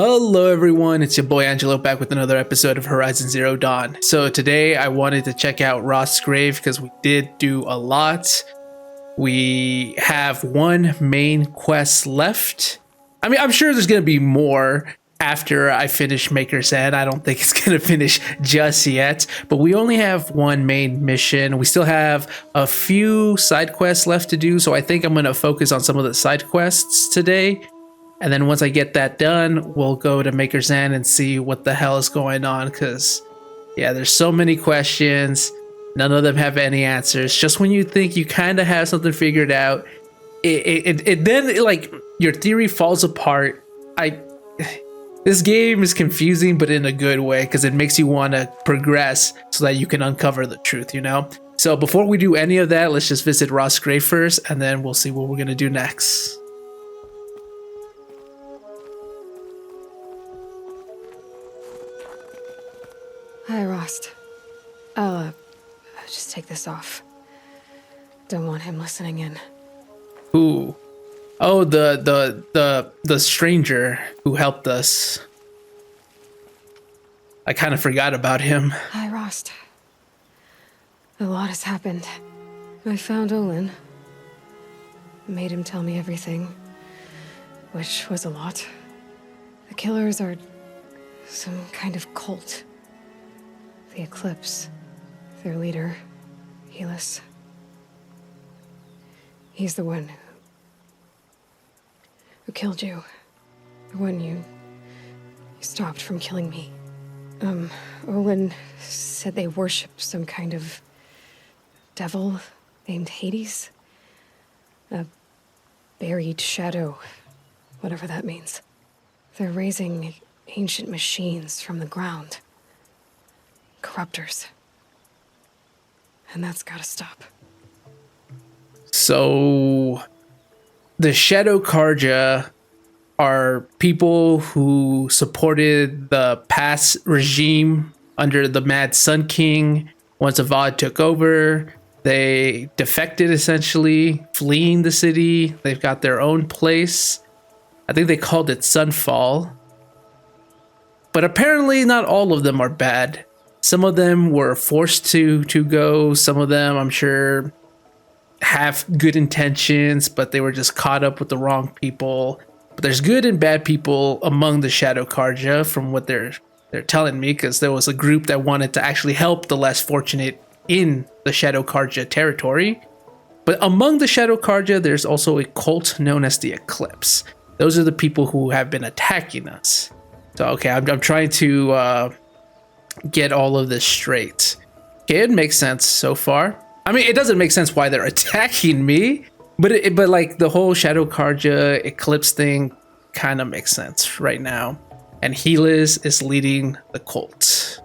Hello everyone, it's your boy Angelo back with another episode of Horizon Zero Dawn. So today I wanted to check out Rost's grave because we did do a lot. We have one main quest left. I mean, I'm sure there's going to be more after I finish Maker's End. I don't think it's going to finish just yet, but we only have one main mission. We still have a few side quests left to do, so I think I'm going to focus on some of the side quests today. And then once I get that done, we'll go to Maker's End and see what the hell is going on. Because, yeah, there's so many questions. None of them have any answers. Just when you think you kind of have something figured out, it then, like, your theory falls apart. This game is confusing, but in a good way, because it makes you want to progress so that you can uncover the truth, you know? So before we do any of that, let's just visit Rost's grave first, and then we'll see what we're going to do next. Hi, Rost. I'll just take this off. Don't want him listening in. Who? Oh, the stranger who helped us. I kind of forgot about him. Hi, Rost. A lot has happened. I found Olin. Made him tell me everything, which was a lot. The killers are some kind of cult. The Eclipse, their leader, Hephaestus. He's the one who killed you. The one you stopped from killing me. Olin said they worship some kind of devil named Hades. A buried shadow, whatever that means. They're raising ancient machines from the ground. Corruptors. And that's gotta stop. So the Shadow Karja are people who supported the past regime under the Mad Sun King. Once Avad took over, they defected, essentially, fleeing the city. They've got their own place. I think they called it Sunfall. But apparently not all of them are bad. Some of them were forced to go. Some of them, I'm sure, have good intentions, but they were just caught up with the wrong people. But there's good and bad people among the Shadow Karja, from what they're telling me, because there was a group that wanted to actually help the less fortunate in the Shadow Karja territory. But among the Shadow Karja, there's also a cult known as the Eclipse. Those are the people who have been attacking us. So, okay, I'm trying to get all of this straight. Okay, it makes sense so far. I mean, it doesn't make sense why they're attacking me, but like the whole Shadow Karja Eclipse thing kind of makes sense right now. And Hephaestus is leading the cult.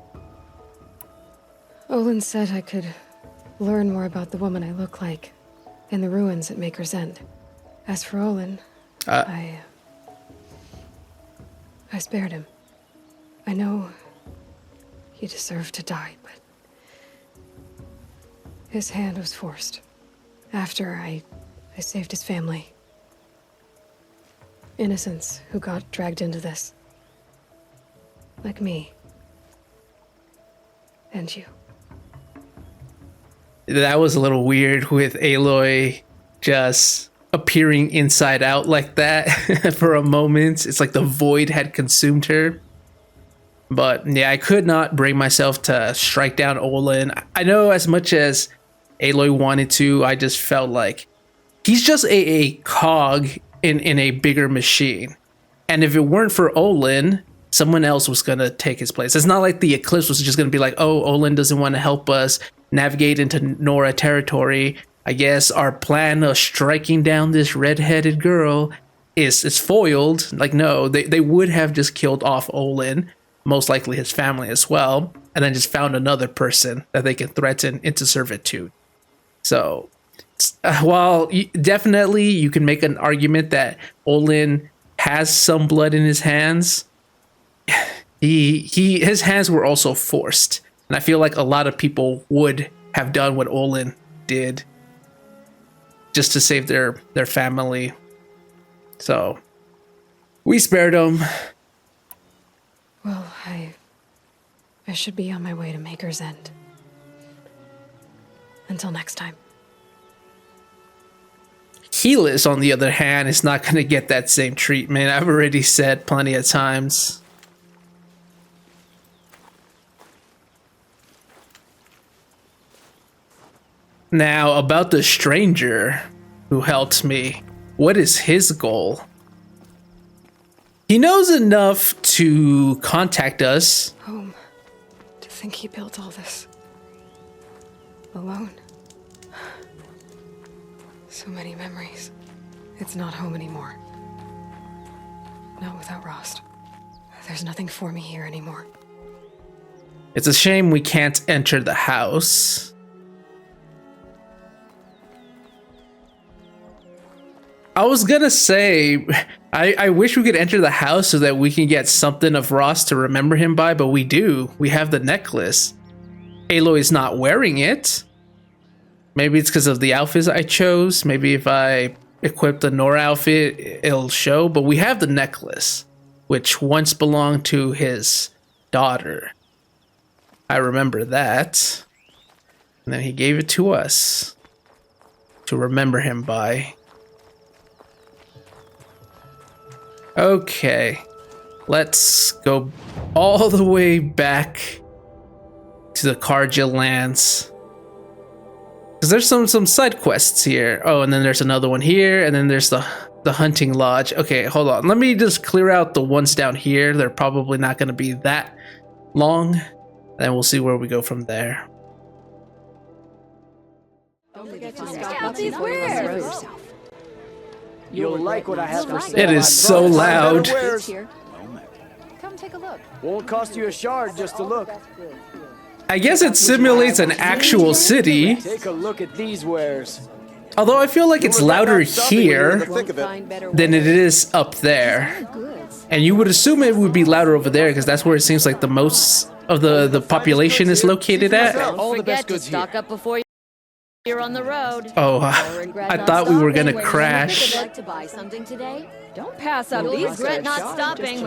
Olin said I could learn more about the woman I look like in the ruins at Maker's End. As for Olin, I spared him. I know he deserved to die, but his hand was forced. After I saved his family. Innocents who got dragged into this. Like me. And you. That was a little weird with Aloy just appearing inside out like that for a moment. It's like the void had consumed her. But yeah, I could not bring myself to strike down Olin. I know as much as Aloy wanted to, I just felt like he's just a cog in a bigger machine. And if it weren't for Olin, someone else was going to take his place. It's not like the Eclipse was just going to be like, oh, Olin doesn't want to help us navigate into Nora territory. I guess our plan of striking down this red-headed girl is foiled. Like, no, they would have just killed off Olin, most likely his family as well, and then just found another person that they can threaten into servitude. So, while definitely you can make an argument that Olin has some blood in his hands, his hands were also forced. And I feel like a lot of people would have done what Olin did just to save their family. So we spared him. should be on my way to Maker's End. Until next time. Helis, on the other hand, is not going to get that same treatment. I've already said plenty of times. Now, about the stranger who helped me. What is his goal? He knows enough to contact us. Home. To think he built all this. Alone. So many memories. It's not home anymore. Not without Rost. There's nothing for me here anymore. It's a shame we can't enter the house. I was gonna say, I wish we could enter the house so that we can get something of Rost to remember him by, but we do. We have the necklace. Aloy's not wearing it. Maybe it's because of the outfits I chose. Maybe if I equip the Nora outfit, it'll show. But we have the necklace, which once belonged to his daughter. I remember that. And then he gave it to us to remember him by. Okay, let's go all the way back to the Karja lands. Because there's some side quests here. Oh, and then there's another one here, and then there's the hunting lodge. Okay, hold on. Let me just clear out the ones down here. They're probably not going to be that long. And we'll see where we go from there. Don't forget to check out these wares. You'll like what I have for sale. It is so loud. Come take a look. Won't cost you a shard just to look. I guess it simulates an actual city. Take a look at these wares. Although I feel like it's louder here than it is up there. And you would assume it would be louder over there because that's where it seems like the most of the population is located at. All the best goods here. Stock up before you're on the road. Oh, I thought we were gonna crash. Like to buy something today? Don't pass up these. Regret not stopping.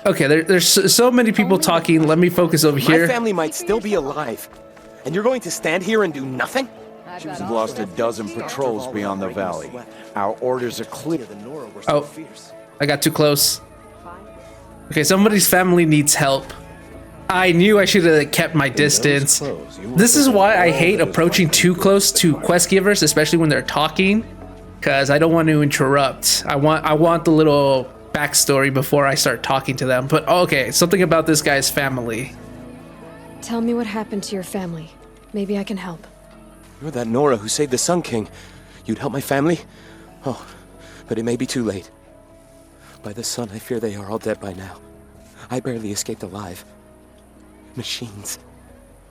Okay, there's so many people talking. Let me focus over My here. family might still be alive, and you're going to stand here and do nothing? We've lost a dozen patrols beyond the valley. Our orders are clear. Oh, I got too close. Okay, somebody's family needs help. I knew I should have kept my distance. This is why I hate approaching too close to quest givers, especially when they're talking, because I don't want to interrupt. I want the little backstory before I start talking to them. But okay, something about this guy's family. Tell me what happened to your family. Maybe I can help. You're that Nora who saved the Sun King. You'd help my family? Oh, but it may be too late. By the sun, I fear they are all dead by now. I barely escaped alive. Machines.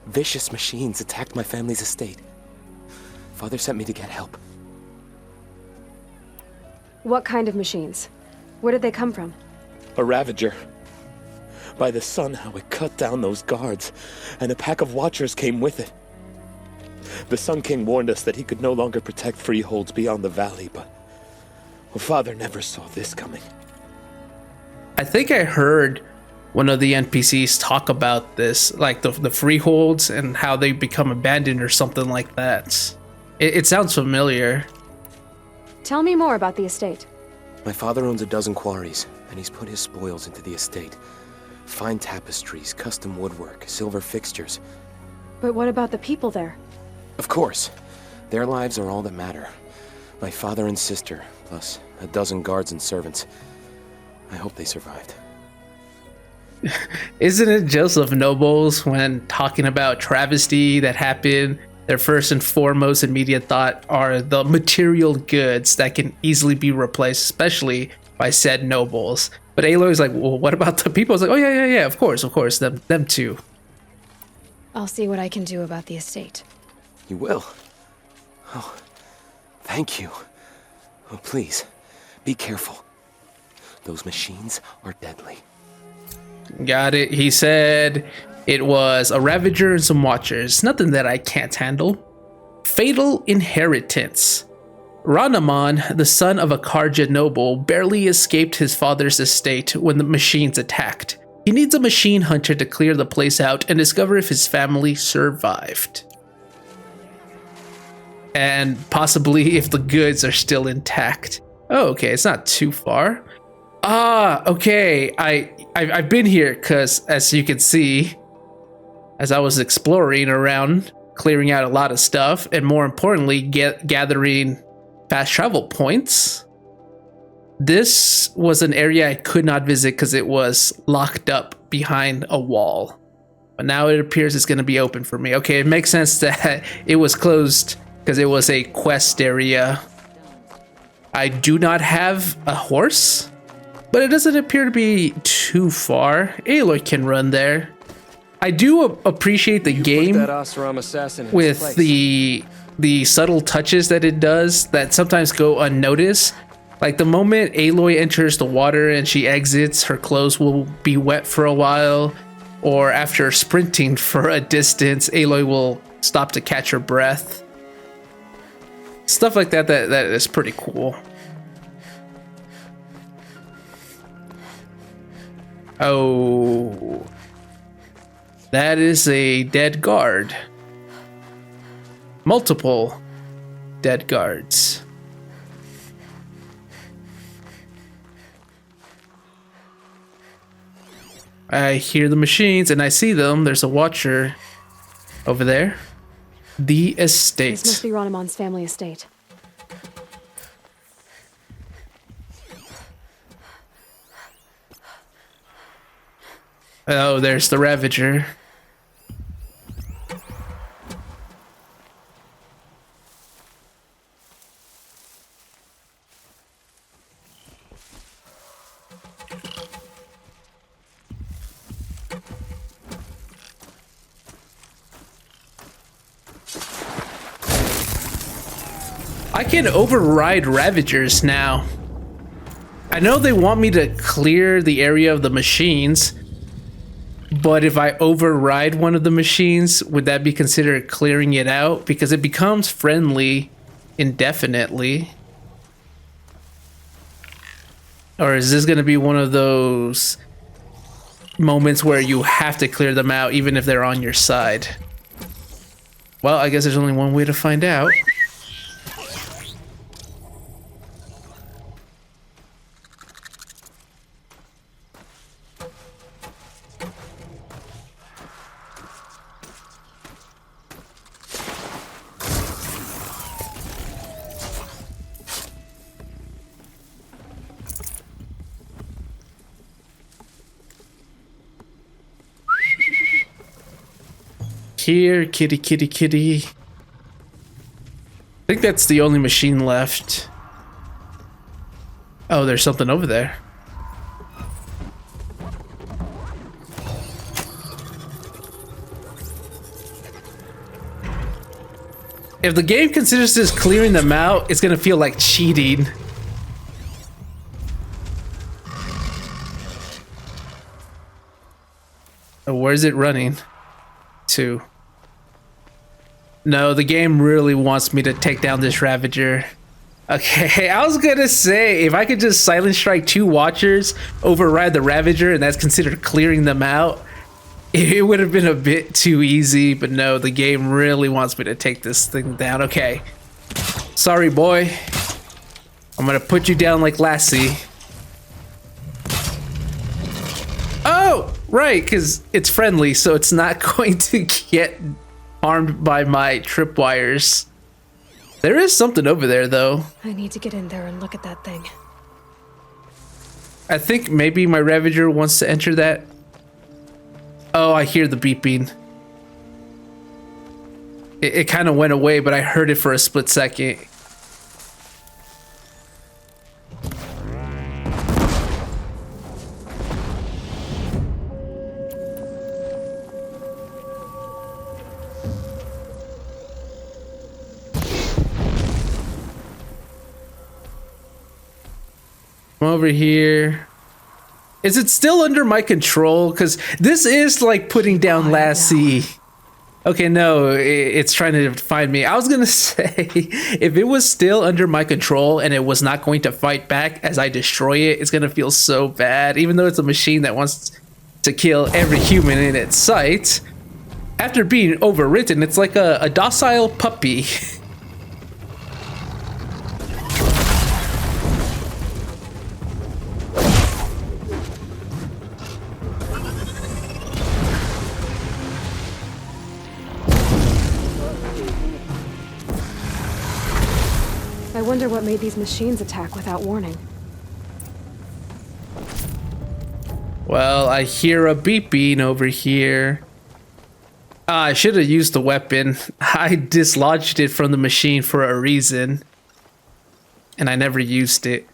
Vicious machines attacked my family's estate. Father sent me to get help. What kind of machines? Where did they come from? A Ravager. By the sun, how it cut down those guards, and a pack of Watchers came with it. The Sun King warned us that he could no longer protect freeholds beyond the valley, but Father never saw this coming. I think I heard one of the NPCs talk about this, like the freeholds and how they become abandoned or something like that. It sounds familiar. Tell me more about the estate. My father owns a dozen quarries, and he's put his spoils into the estate. Fine tapestries, custom woodwork, silver fixtures. But what about the people there? Of course. Their lives are all that matter. My father and sister, plus a dozen guards and servants. I hope they survived. Isn't it Joseph Nobles when talking about travesty that happened? Their first and foremost immediate thought are the material goods that can easily be replaced, especially by said nobles. But Aloy's like, well, what about the people? It's like, oh yeah, of course, them too. I'll see what I can do about the estate. You will? Oh, thank you. Oh, please, be careful. Those machines are deadly. Got it. He said it was a Ravager and some Watchers. Nothing that I can't handle. Fatal inheritance. Ranaman, the son of a Karja noble, barely escaped his father's estate when the machines attacked. He needs a machine hunter to clear the place out and discover if his family survived. And possibly if the goods are still intact. Oh, okay, it's not too far. Ah, okay, I've been here because, as you can see, as I was exploring around, clearing out a lot of stuff, and more importantly, gathering fast travel points. This was an area I could not visit because it was locked up behind a wall. But now it appears it's going to be open for me. Okay, it makes sense that it was closed because it was a quest area. I do not have a horse, but it doesn't appear to be too far. Aloy can run there. I do appreciate the game with the subtle touches that it does that sometimes go unnoticed. Like the moment Aloy enters the water and she exits, her clothes will be wet for a while. Or after sprinting for a distance, Aloy will stop to catch her breath. Stuff like that is pretty cool. Oh, that is a dead guard. Multiple dead guards. I hear the machines and I see them. There's a watcher over there. The estate. This must be Ronimon's family estate. Oh, there's the Ravager. I can override Ravagers now. I know they want me to clear the area of the machines, but if I override one of the machines, would that be considered clearing it out? Because it becomes friendly indefinitely. Or is this going to be one of those moments where you have to clear them out even if they're on your side? Well, I guess there's only one way to find out. Here, kitty, kitty, kitty. I think that's the only machine left. Oh, there's something over there. If the game considers this clearing them out, it's gonna feel like cheating. Oh, where's it running to? No, the game really wants me to take down this Ravager. Okay, I was gonna say, if I could just silent strike 2 watchers, override the Ravager, and that's considered clearing them out, it would have been a bit too easy, but no, the game really wants me to take this thing down. Okay, sorry boy, I'm gonna put you down like Lassie. Oh, right, because it's friendly, so it's not going to get harmed by my tripwires. There is something over there, though. I need to get in there and look at that thing. I think maybe my Ravager wants to enter that. Oh, I hear the beeping. It kind of went away, but I heard it for a split second. Come over here. Is it still under my control? Because this is like putting down Lassie. Okay, no, it's trying to find me. I was going to say, if it was still under my control and it was not going to fight back as I destroy it, it's going to feel so bad. Even though it's a machine that wants to kill every human in its sight. After being overridden, it's like a docile puppy. I wonder what made these machines attack without warning. Well, I hear a beeping over here. I should have used the weapon. I dislodged it from the machine for a reason. And I never used it.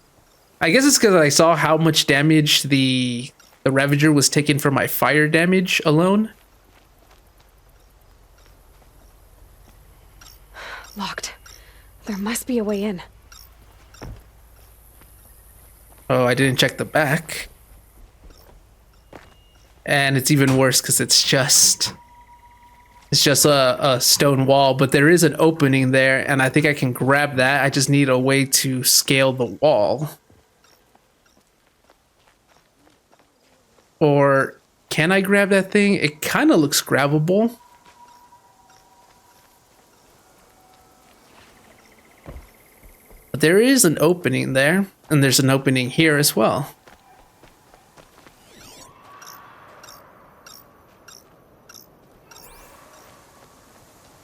I guess it's because I saw how much damage the Ravager was taking from my fire damage alone. Locked. There must be a way in. Oh, I didn't check the back. And it's even worse because it's just a stone wall, but there is an opening there, and I think I can grab that. I just need a way to scale the wall. Or can I grab that thing? It kind of looks grabbable. But there is an opening there, and there's an opening here as well.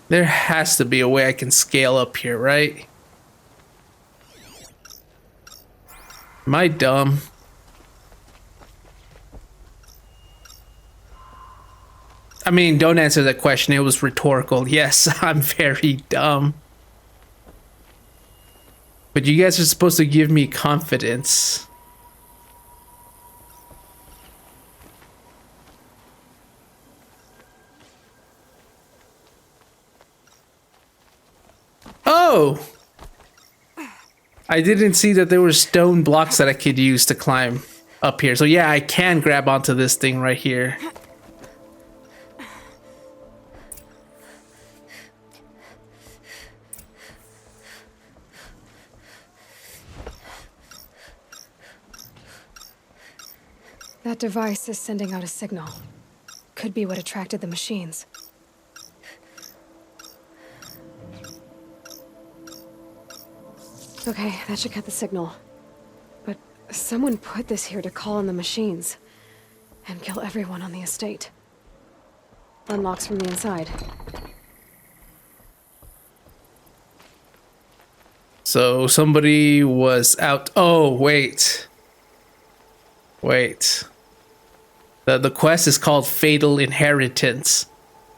There has to be a way I can scale up here, right? Am I dumb? I mean, don't answer that question. It was rhetorical. Yes, I'm very dumb. But you guys are supposed to give me confidence. Oh! I didn't see that there were stone blocks that I could use to climb up here. So yeah, I can grab onto this thing right here. That device is sending out a signal. Could be what attracted the machines. Okay, that should cut the signal. But someone put this here to call on the machines and kill everyone on the estate. Unlocks from the inside. So somebody was out. Oh, wait. Wait. The quest is called Fatal Inheritance.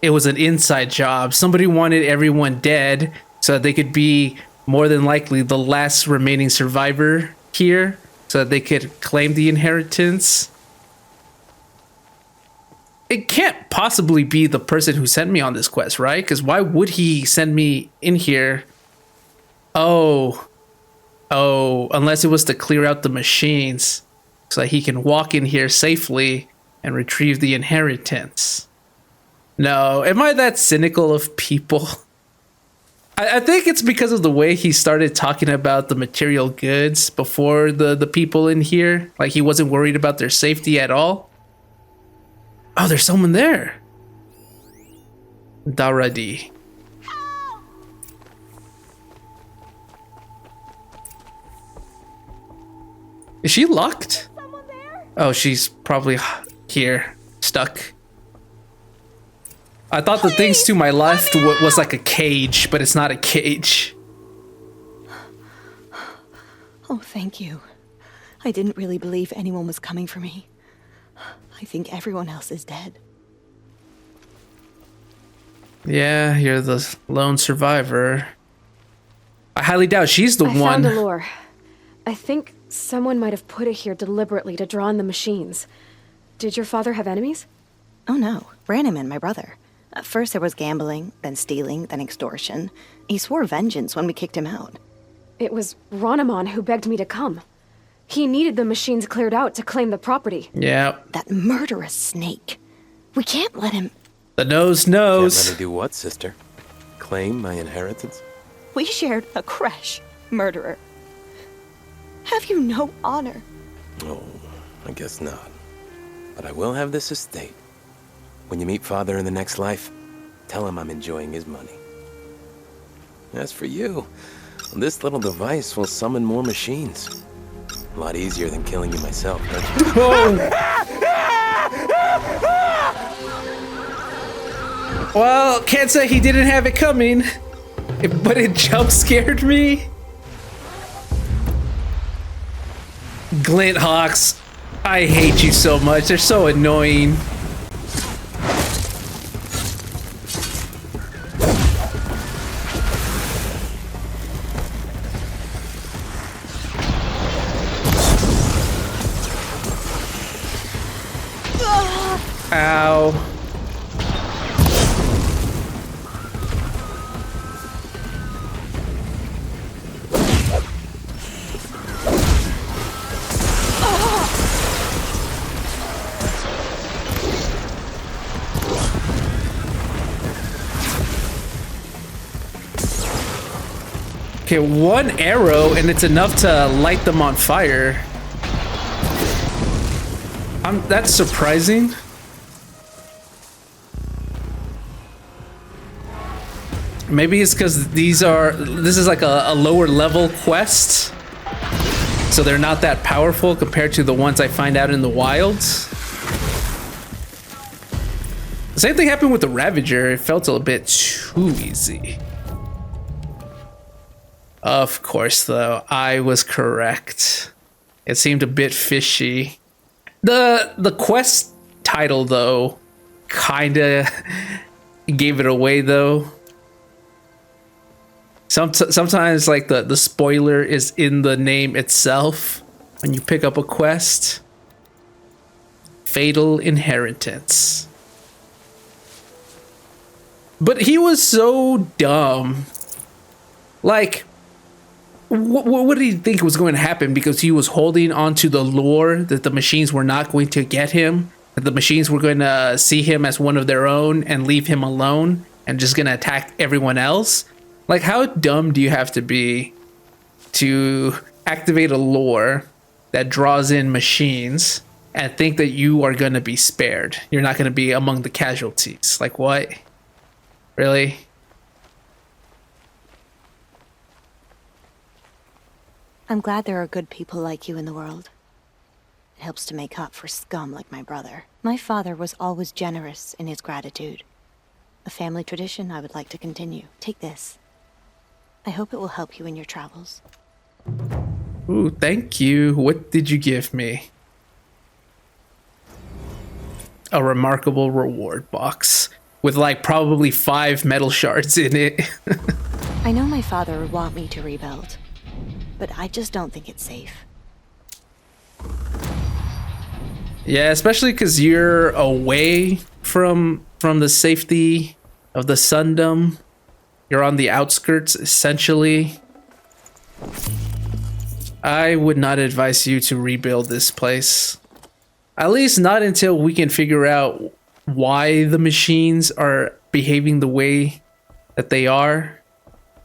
It was an inside job. Somebody wanted everyone dead so that they could be more than likely the last remaining survivor here so that they could claim the inheritance. It can't possibly be the person who sent me on this quest, right? Because why would he send me in here? Oh, unless it was to clear out the machines so that he can walk in here safely and retrieve the inheritance. No, am I that cynical of people? I think it's because of the way he started talking about the material goods before the people in here. Like he wasn't worried about their safety at all. Oh, there's someone there. Daradi. Is she locked? Oh, she's probably here, stuck. I thought the things to my left was like a cage, but it's not a cage. Oh, thank you. I didn't really believe anyone was coming for me. I think everyone else is dead. Yeah, you're the lone survivor. I highly doubt she's the one. I found a lure. I think someone might have put it here deliberately to draw on the machines. Did your father have enemies? Oh no, Branham and my brother. At first there was gambling, then stealing, then extortion. He swore vengeance when we kicked him out. It was Ronamon who begged me to come. He needed the machines cleared out to claim the property. Yeah. That murderous snake. We can't let him... The nose Can't knows. let me do what, sister? Claim my inheritance? We shared a crash, murderer. Have you no honor? Oh, I guess not. But I will have this estate. When you meet Father in the next life, tell him I'm enjoying his money. As for you, this little device will summon more machines. A lot easier than killing you myself, don't you? Well, can't say he didn't have it coming, but it jump scared me. Glint Hawks, I hate you so much. They're so annoying. Ow. Okay, one arrow and it's enough to light them on fire. That's surprising. Maybe it's because this is like a lower level quest, so they're not that powerful compared to the ones I find out in the wilds. The same thing happened with the Ravager. It felt a little bit too easy. Of course, though, I was correct. It seemed a bit fishy. The quest title, though, kinda gave it away, though. Sometimes, like, the spoiler is in the name itself when you pick up a quest. Fatal Inheritance. But he was so dumb. Like, what did he think was going to happen? Because he was holding on to the lore that the machines were not going to get him, that the machines were going to see him as one of their own and leave him alone and just going to attack everyone else. Like, how dumb do you have to be to activate a lore that draws in machines and think that you are going to be spared? You're not going to be among the casualties. Like, what? Really? I'm glad there are good people like you in the world. It helps to make up for scum like my brother. My father was always generous in his gratitude. A family tradition I would like to continue. Take this. I hope it will help you in your travels. Ooh, thank you. What did you give me? A remarkable reward box with like probably 5 metal shards in it. I know my father would want me to rebuild, but I just don't think it's safe. Yeah, especially because you're away from the safety of the Sundom. You're on the outskirts, essentially. I would not advise you to rebuild this place. At least not until we can figure out why the machines are behaving the way that they are.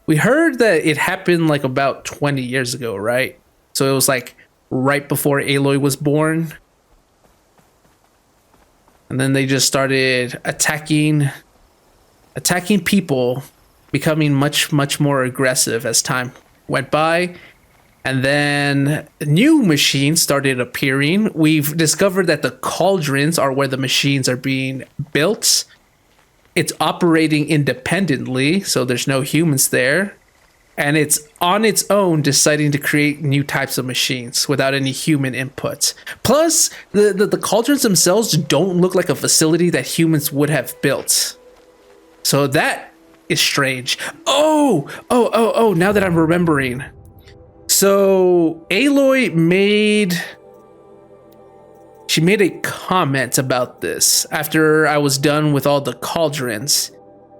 We heard that it happened like about 20 years ago, right? So it was like right before Aloy was born. And then they just started attacking people, becoming much more aggressive as time went by. And then new machines started appearing. We've discovered that the cauldrons are where the machines are being built. It's operating independently, so there's no humans there. And it's on its own deciding to create new types of machines without any human input. Plus, the cauldrons themselves don't look like a facility that humans would have built. So that is strange. Oh, now that I'm remembering. So Aloy made a comment about this after I was done with all the cauldrons,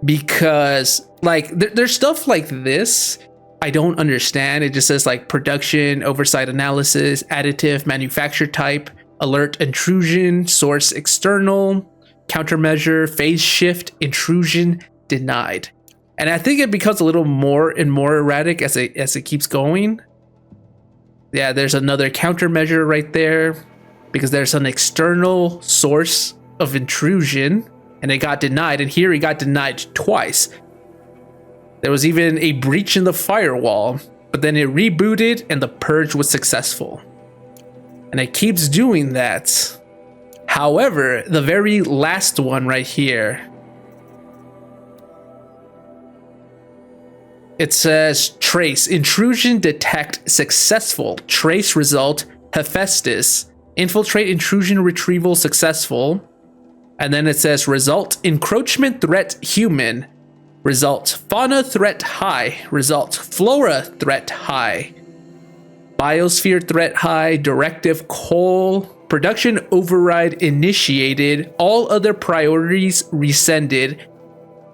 because like there's stuff like this I don't understand. It just says like production, oversight analysis, additive, manufacture type, alert intrusion, source external, countermeasure, phase shift, intrusion, denied. And I think it becomes a little more and more erratic as it keeps going. Yeah, there's another countermeasure right there. because there's an external source of intrusion and it got denied, and here it got denied twice. There was even a breach in the firewall, but then it rebooted and the purge was successful. And it keeps doing that. However, the very last one right here, it says trace, intrusion detect successful, trace result, Hephaestus, infiltrate intrusion retrieval successful. And then it says result, encroachment threat human, result, fauna threat high, result, flora threat high, biosphere threat high, directive coal, production override initiated, all other priorities rescinded.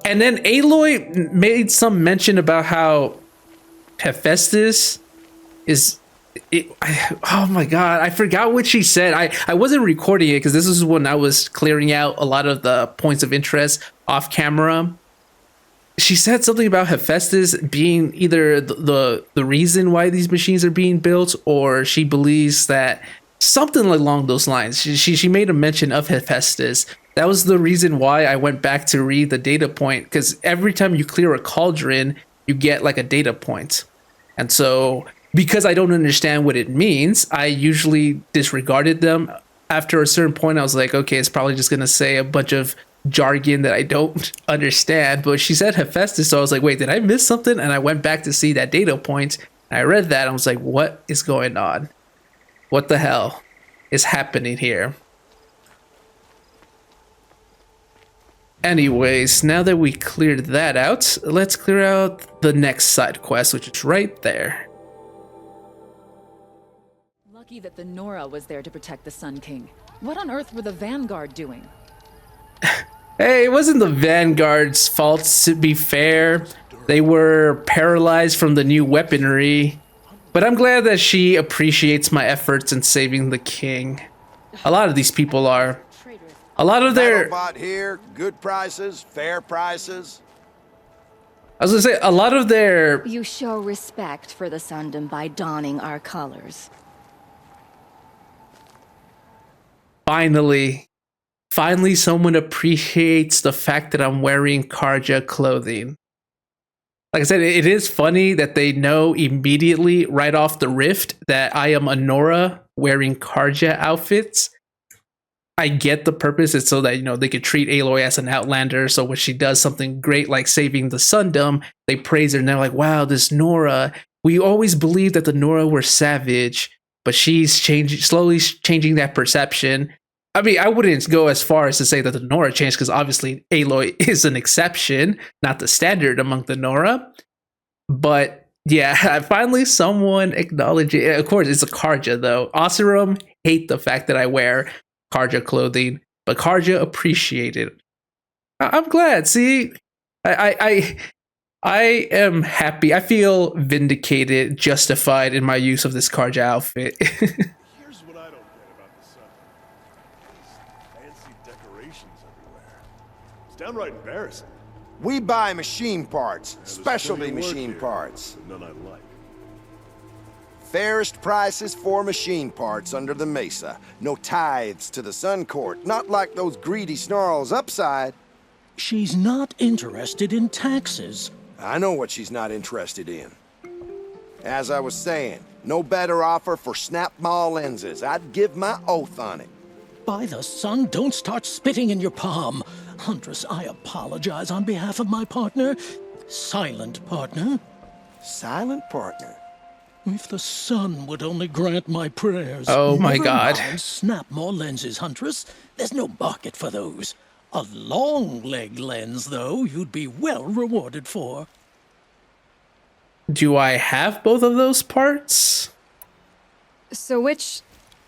And then Aloy made some mention about how Hephaestus is... oh my god, I forgot what she said. I wasn't recording it because this is when I was clearing out a lot of the points of interest off camera. She said something about Hephaestus being either the reason why these machines are being built, or she believes that something along those lines. She made a mention of Hephaestus. That was the reason why I went back to read the data point, because every time you clear a cauldron, you get like a data point. And so, because I don't understand what it means, I usually disregarded them. After a certain point, I was like, okay, it's probably just going to say a bunch of jargon that I don't understand. But she said Hephaestus, so I was like, wait, did I miss something? And I went back to see that data point, and I read that, and I was like, what is going on? What the hell is happening here? Anyways, now that we cleared that out, let's clear out the next side quest, which is right there. Lucky that the Nora was there to protect the Sun King. What on earth were the Vanguard doing? Hey, it wasn't the Vanguard's fault, to be fair. They were paralyzed from the new weaponry. But I'm glad that she appreciates my efforts in saving the king. A lot of these people are. A lot of their... Bought here, good prices, fair prices. I was gonna say, a lot of their... You show respect for the Sundom by donning our colors. Finally someone appreciates the fact that I'm wearing Karja clothing. Like I said, it is funny that they know immediately right off the rift that I am a Nora wearing Karja outfits. I get the purpose. It's so that, you know, they could treat Aloy as an outlander. So when she does something great like saving the Sundom, they praise her and they're like, wow, this Nora. We always believed that the Nora were savage, but she's slowly changing that perception. I mean, I wouldn't go as far as to say that the Nora changed, because obviously Aloy is an exception, not the standard among the Nora. But yeah, finally someone acknowledged it. Of course, it's a Karja though. Osirum hate the fact that I wear Karja clothing, but Karja appreciate it. I'm glad. See, I am happy. I feel vindicated, justified in my use of this Karja outfit. Here's what I don't get about the sun. Fancy decorations everywhere. It's downright embarrassing. We buy machine parts, There's specialty plenty of work machine here, parts. but none I like. Fairest prices for machine parts under the Mesa. No tithes to the Sun Court, not like those greedy snarls upside. She's not interested in taxes. I know what she's not interested in. As I was saying, no better offer for snap mall lenses. I'd give my oath on it. By the sun, don't start spitting in your palm. Huntress, I apologize on behalf of my partner. Silent partner. Silent partner? If the sun would only grant my prayers. Oh my Never God. mind snap more lenses, Huntress. There's no market for those. A long leg lens, though, you'd be well rewarded for. Do I have both of those parts? So which,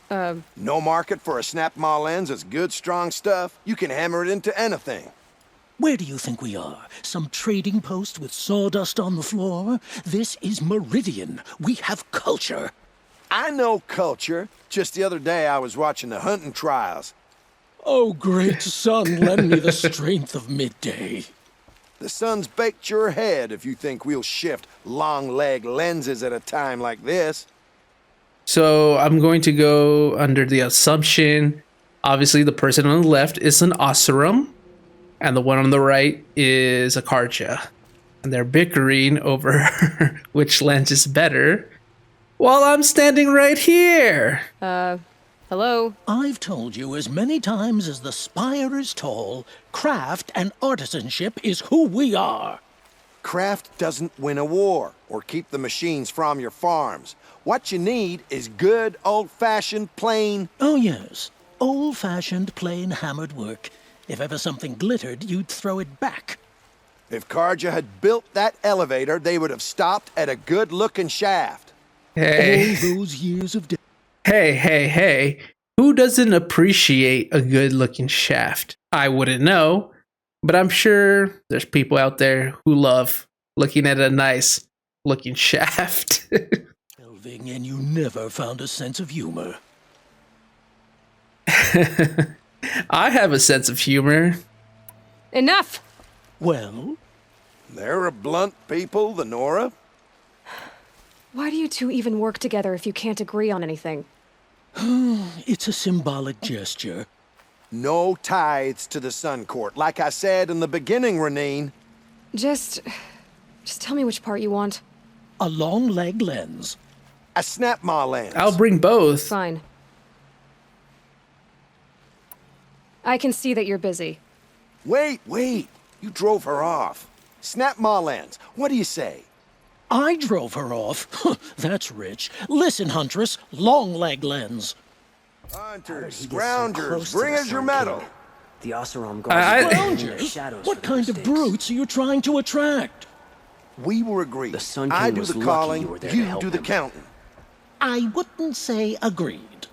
No market for a snap mall lens is good, strong stuff. You can hammer it into anything. Where do you think we are? Some trading post with sawdust on the floor? This is Meridian. We have culture. I know culture. Just the other day I was watching the hunting trials. Oh, great sun, lend me the strength of midday. The sun's baked your head if you think we'll shift long leg lenses at a time like this. So I'm going to go under the assumption, obviously the person on the left is an Oseram, and the one on the right is a Karja. And they're bickering over which lens is better, while I'm standing right here. Hello? I've told you as many times as the spire is tall, craft and artisanship is who we are. Craft doesn't win a war or keep the machines from your farms. What you need is good, old-fashioned, plain... Oh, yes. Old-fashioned, plain hammered work. If ever something glittered, you'd throw it back. If Karja had built that elevator, they would have stopped at a good-looking shaft. Hey. All those years of... Hey. Who doesn't appreciate a good-looking shaft? I wouldn't know, but I'm sure there's people out there who love looking at a nice-looking shaft. And you never found a sense of humor. I have a sense of humor. Enough! Well? They're a blunt people, the Nora. Why do you two even work together if you can't agree on anything? It's a symbolic gesture. No tithes to the Sun Court, like I said in the beginning, Renine. Just tell me which part you want. A long leg lens. A snap maw lens. I'll bring both. Fine. I can see that you're busy. Wait. You drove her off. Snap maw lens. What do you say? I drove her off? That's rich. Listen, Huntress, long leg lens. Hunters, scroungers, bring us your medal. The Oseram Scroungers? What kind of brutes are you trying to attract? We were agreed. The Sun King I do was the lucky calling, you were there to you help do the him. counting. I wouldn't say agreed.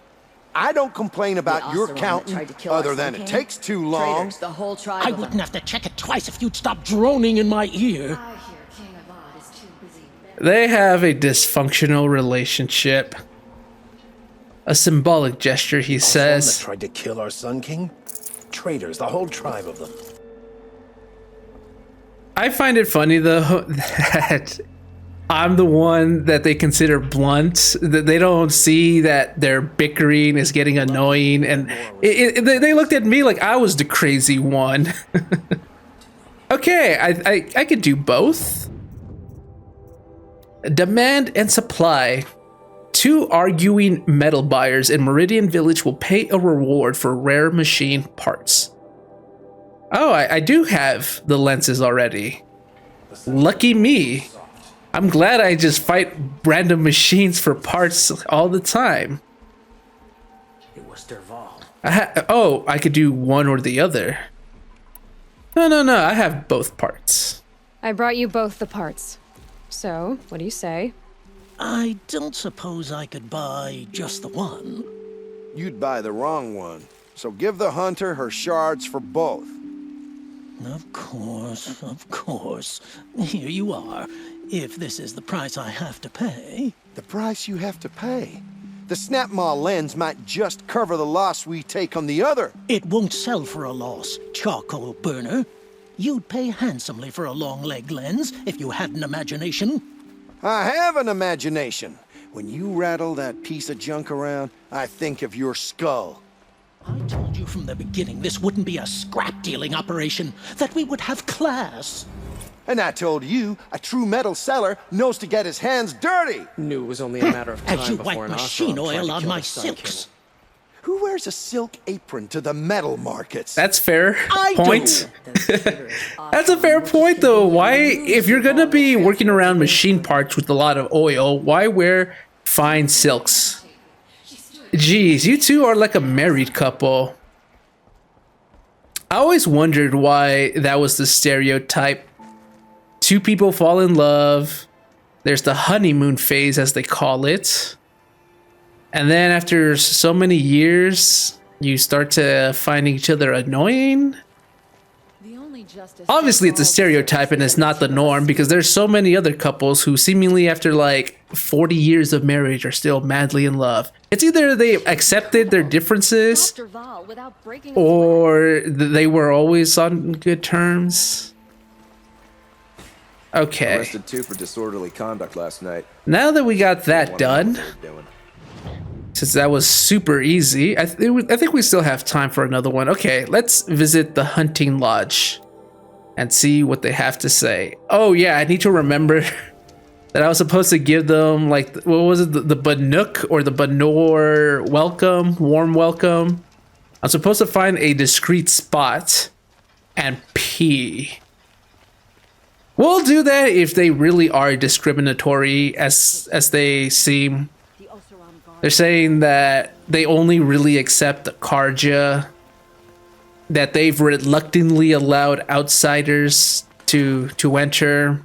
I don't complain about your counting, other than it takes too long. The whole tribe I wouldn't have to check it twice if you'd stop droning in my ear. I hear King Avad is too busy. They have a dysfunctional relationship. A symbolic gesture, he says. Tried to kill our Sun King? Traitors, the whole tribe of them. I find it funny, though, that I'm the one that they consider blunt, that they don't see that their bickering is getting annoying, and they looked at me like I was the crazy one. Okay, I could do both. Demand and supply. 2 arguing metal buyers in Meridian Village will pay a reward for rare machine parts. Oh, I do have the lenses already. Lucky me. I'm glad I just fight random machines for parts all the time. It was Derval. I could do one or the other. No, I have both parts. I brought you both the parts. So, what do you say? I don't suppose I could buy just the one. You'd buy the wrong one. So give the hunter her shards for both. Of course. Here you are. If this is the price I have to pay. The price you have to pay? The snap maw lens might just cover the loss we take on the other. It won't sell for a loss, charcoal burner. You'd pay handsomely for a long leg lens if you had an imagination. I have an imagination. When you rattle that piece of junk around, I think of your skull. I told you from the beginning this wouldn't be a scrap-dealing operation, that we would have class. And I told you, a true metal seller knows to get his hands dirty. Knew it was only a matter of time As you before wipe an machine Oseram tried oil to on kill my the Sun silks. King. Who wears a silk apron to the metal markets? That's fair. I Point. That's a fair point, though. Why, if you're gonna be working around machine parts with a lot of oil, why wear fine silks? Jeez, you two are like a married couple. I always wondered why that was the stereotype. 2 people fall in love. There's the honeymoon phase, as they call it. And then after so many years, you start to find each other annoying. Obviously, it's a stereotype and it's not the norm, because there's so many other couples who seemingly after like 40 years of marriage are still madly in love. It's either they accepted their differences or they were always on good terms. Okay. Arrested 2 for disorderly conduct last night. Now that we got that done, since that was super easy, I think we still have time for another one. Okay, let's visit the hunting lodge and see what they have to say. Oh yeah, I need to remember that I was supposed to give them, like, what was it, the Banuk or the Banor welcome, warm welcome. I'm supposed to find a discreet spot and pee. We'll do that if they really are discriminatory as they seem. They're saying that they only really accept the Karja, that they've reluctantly allowed outsiders to enter.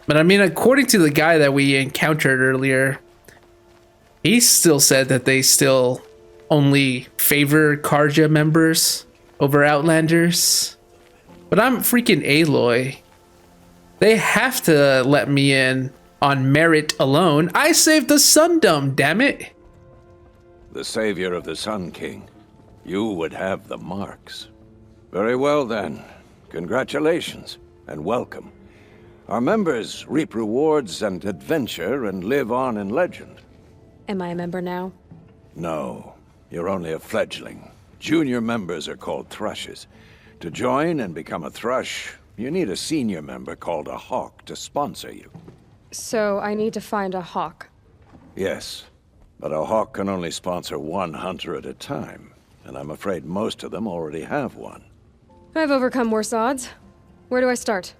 But I mean, according to the guy that we encountered earlier, he still said that they still only favor Karja members over Outlanders. But I'm freaking Aloy. They have to let me in on merit alone. I saved the Sundom, damn it. The savior of the Sun King. You would have the marks. Very well then. Congratulations and welcome. Our members reap rewards and adventure and live on in legend. Am I a member now? No, you're only a fledgling. Junior members are called thrushes. To join and become a thrush, you need a senior member called a hawk to sponsor you. So I need to find a hawk. Yes, but a hawk can only sponsor one hunter at a time, and I'm afraid most of them already have one. I've overcome worse odds. Where do I start?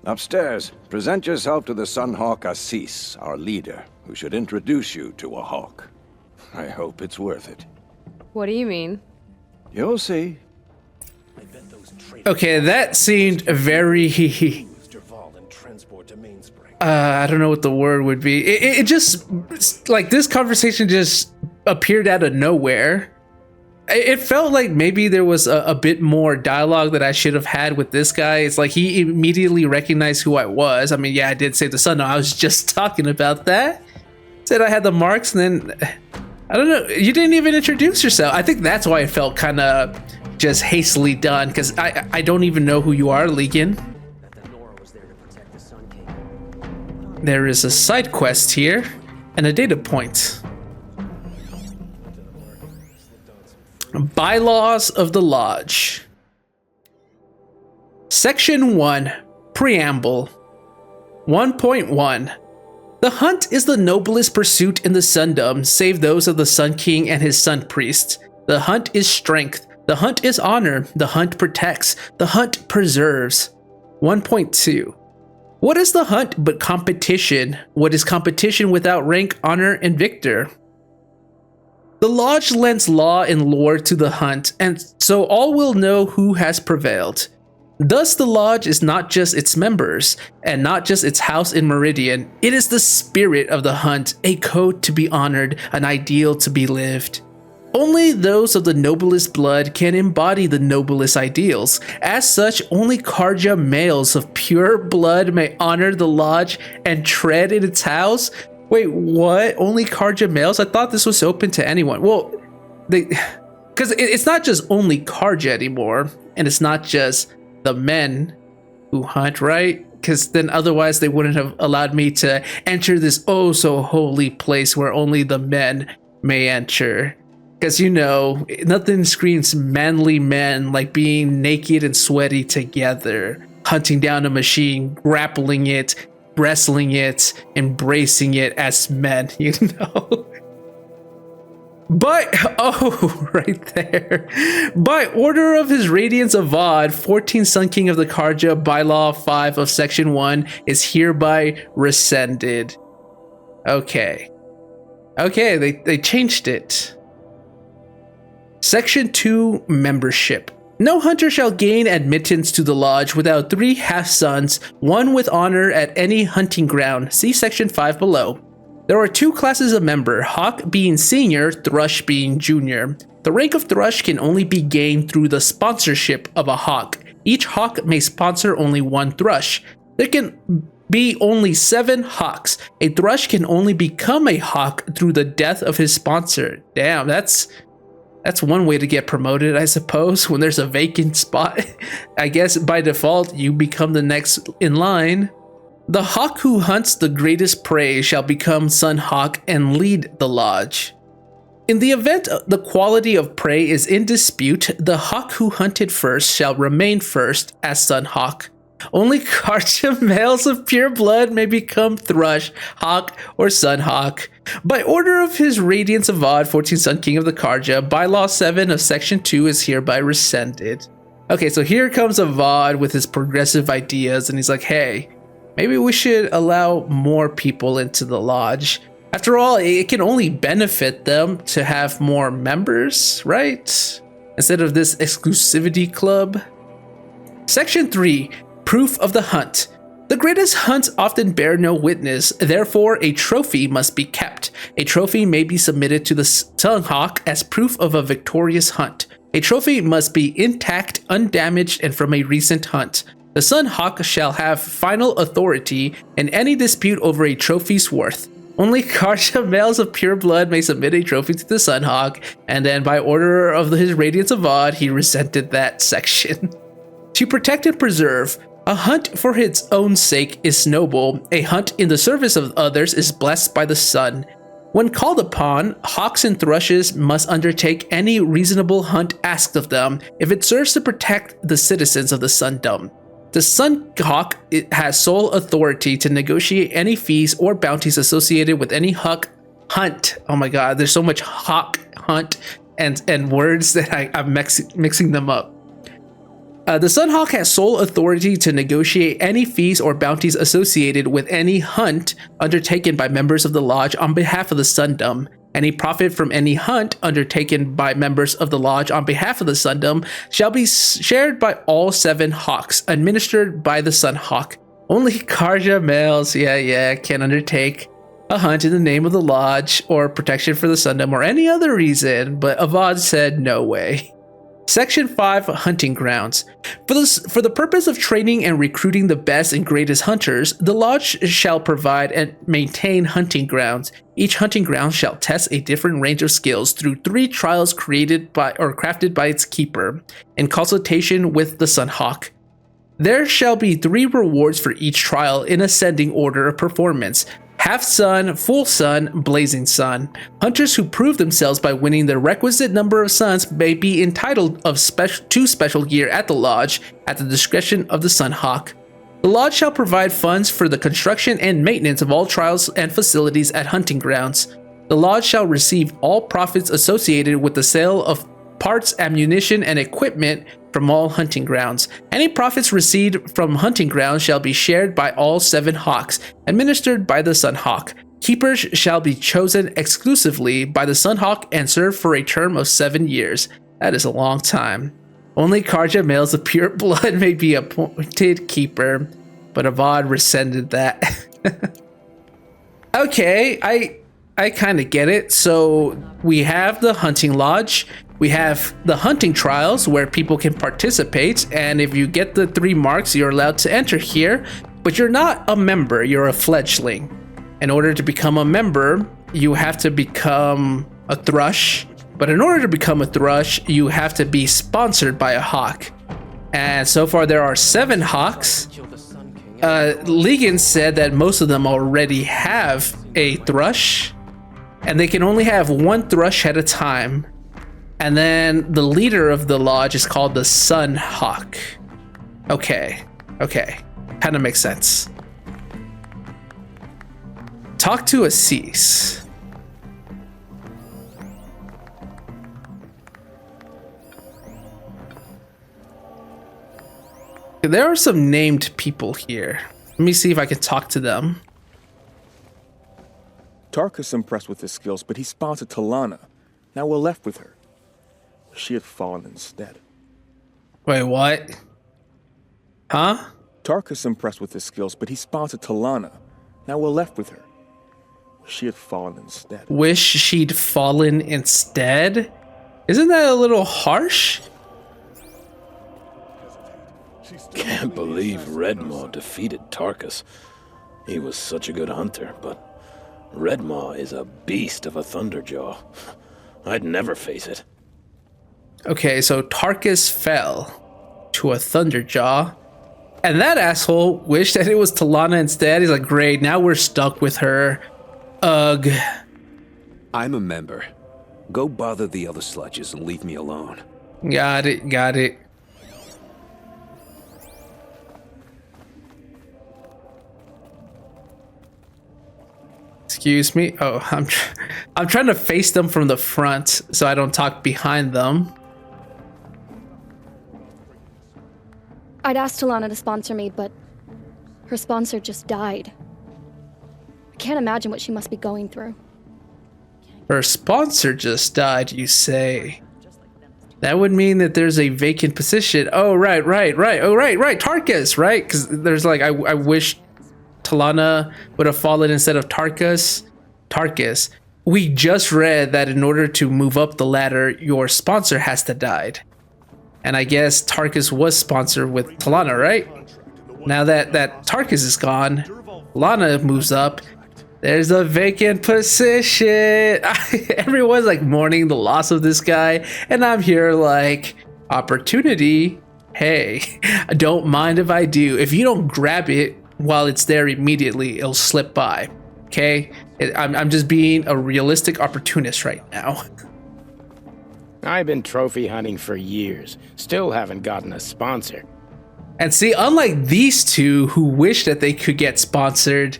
Upstairs, present yourself to the Sunhawk ASUS, our leader, who should introduce you to a hawk. I hope it's worth it. What do you mean? You'll see. Okay, that seemed very... I don't know what the word would be. It just, like, this conversation just appeared out of nowhere. It felt like maybe there was a bit more dialogue that I should have had with this guy. It's like he immediately recognized who I was. I mean, yeah, I did save the sun. No, I was just talking about that. Said I had the marks, and then, I don't know, you didn't even introduce yourself. I think that's why it felt kind of just hastily done, because I don't even know who you are, Legion. There is a side quest here and a data point. Bylaws of the Lodge. Section 1, Preamble. 1.1. The hunt is the noblest pursuit in the Sundom, save those of the Sun King and his Sun Priest. The hunt is strength. The hunt is honor. The hunt protects. The hunt preserves. 1.2. What is the hunt but competition? What is competition without rank, honor, and victor? The Lodge lends law and lore to the hunt, and so all will know who has prevailed. Thus, the Lodge is not just its members, and not just its house in Meridian. It is the spirit of the hunt, a code to be honored, an ideal to be lived. Only those of the noblest blood can embody the noblest ideals. As such, only Karja males of pure blood may honor the Lodge and tread in its house. Wait, what? Only Karja males? I thought this was open to anyone. Well, because it's not just only Karja anymore, and it's not just the men who hunt, right? Because then otherwise they wouldn't have allowed me to enter this oh so holy place where only the men may enter. Because, you know, nothing screams manly men like being naked and sweaty together, hunting down a machine, grappling it, wrestling it, embracing it as men, you know? But, oh, right there. By order of his Radiance Avad, 14th Sun King of the Karja, Bylaw 5 of Section 1 is hereby rescinded. Okay. Okay, they changed it. Section 2, Membership. No hunter shall gain admittance to the Lodge without 3 half-sons, 1 with honor at any hunting ground. See Section 5 below. There are 2 classes of member, Hawk being senior, Thrush being junior. The rank of Thrush can only be gained through the sponsorship of a Hawk. Each Hawk may sponsor only 1 Thrush. There can be only 7 Hawks. A Thrush can only become a Hawk through the death of his sponsor. Damn, that's one way to get promoted, I suppose, when there's a vacant spot. I guess by default, you become the next in line. The Hawk who hunts the greatest prey shall become Sun Hawk and lead the Lodge. In the event the quality of prey is in dispute, the hawk who hunted first shall remain first as Sun Hawk. Only Karja males of pure blood may become Thrush, Hawk, or Sun Hawk. By order of His Radiance Avad, 14th Sun King of the Karja, Bylaw 7 of Section 2 is hereby rescinded. Okay, so here comes Avad with his progressive ideas, and he's like, hey, maybe we should allow more people into the lodge. After all, it can only benefit them to have more members, right? Instead of this exclusivity club. Section 3. Proof of the hunt. The greatest hunts often bear no witness, therefore a trophy must be kept. A trophy may be submitted to the Sun Hawk as proof of a victorious hunt. A trophy must be intact, undamaged, and from a recent hunt. The Sun Hawk shall have final authority in any dispute over a trophy's worth. Only Karja males of pure blood may submit a trophy to the Sun Hawk, and then by order of His Radiance Avad, he resented that section. To protect and preserve. A hunt for its own sake is noble. A hunt in the service of others is blessed by the sun. When called upon, hawks and thrushes must undertake any reasonable hunt asked of them if it serves to protect the citizens of the Sundom. The Sun Hawk has sole authority to negotiate any fees or bounties associated with any hawk hunt. Oh my god, there's so much hawk, hunt, and words that I'm mixing them up. The Sun Hawk has sole authority to negotiate any fees or bounties associated with any hunt undertaken by members of the lodge on behalf of the Sundom. Any profit from any hunt undertaken by members of the lodge on behalf of the Sundom shall be shared by all 7 hawks, administered by the Sun Hawk. Only Karja males, can undertake a hunt in the name of the lodge or protection for the Sundom or any other reason, but Avad said no way. Section 5. Hunting Grounds. For the purpose of training and recruiting the best and greatest hunters, the lodge shall provide and maintain hunting grounds. Each hunting ground shall test a different range of skills through 3 trials created by or crafted by its keeper, in consultation with the Sun Hawk. There shall be 3 rewards for each trial in ascending order of performance. Half Sun, Full Sun, Blazing Sun. Hunters who prove themselves by winning the requisite number of suns may be entitled to special gear at the lodge at the discretion of the Sun Hawk. The lodge shall provide funds for the construction and maintenance of all trials and facilities at hunting grounds. The lodge shall receive all profits associated with the sale of parts, ammunition, and equipment from all hunting grounds. Any profits received from hunting grounds shall be shared by all 7 hawks, administered by the Sun Hawk. Keepers shall be chosen exclusively by the Sun Hawk and serve for a term of 7 years. That is a long time. Only Karja males of pure blood may be appointed keeper, but Avad rescinded that. Okay, I kind of get it. So we have the hunting lodge. We have the hunting trials where people can participate, and if you get the 3 marks, you're allowed to enter here, but you're not a member, you're a fledgling. In order to become a member, you have to become a thrush, but in order to become a thrush, you have to be sponsored by a hawk. And so far there are 7 hawks. Legan said that most of them already have a thrush, and they can only have 1 thrush at a time. And then the leader of the lodge is called the Sun Hawk. Okay. Kind of makes sense. Talk to Assis. There are some named people here. Let me see if I can talk to them. Tarkus impressed with his skills, but he sponsored Talana. Now we're left with her. She had fallen instead. Wait, what? Huh? Tarkus impressed with his skills, but he sponsored Talana. Now we're left with her. She had fallen instead. Wish she'd fallen instead? Isn't that a little harsh? Can't believe Redmaw defeated Tarkus. He was such a good hunter, but Redmaw is a beast of a Thunderjaw. I'd never face it. Okay, so Tarkus fell to a Thunderjaw, and that asshole wished that it was Talana instead. He's like, great, now we're stuck with her. Ugh. I'm a member. Go bother the other sludges and leave me alone. Got it, got it. Excuse me. Oh, I'm trying to face them from the front so I don't talk behind them. I'd asked Talana to sponsor me, but her sponsor just died. I can't imagine what she must be going through. Her sponsor just died, you say? That would mean that there's a vacant position. Oh, right. Oh, right. Tarkus, right? Because there's like, I wish Talana would have fallen instead of Tarkus. We just read that in order to move up the ladder, your sponsor has to die. And I guess Tarkus was sponsored with Talana, right? Now that Tarkus is gone, Talana moves up. There's a vacant position. Everyone's like mourning the loss of this guy. And I'm here like, opportunity. Hey, don't mind if I do. If you don't grab it while it's there immediately, it'll slip by. Okay? I'm just being a realistic opportunist right now. I've been trophy hunting for years. Still haven't gotten a sponsor. And see, unlike these two who wish that they could get sponsored,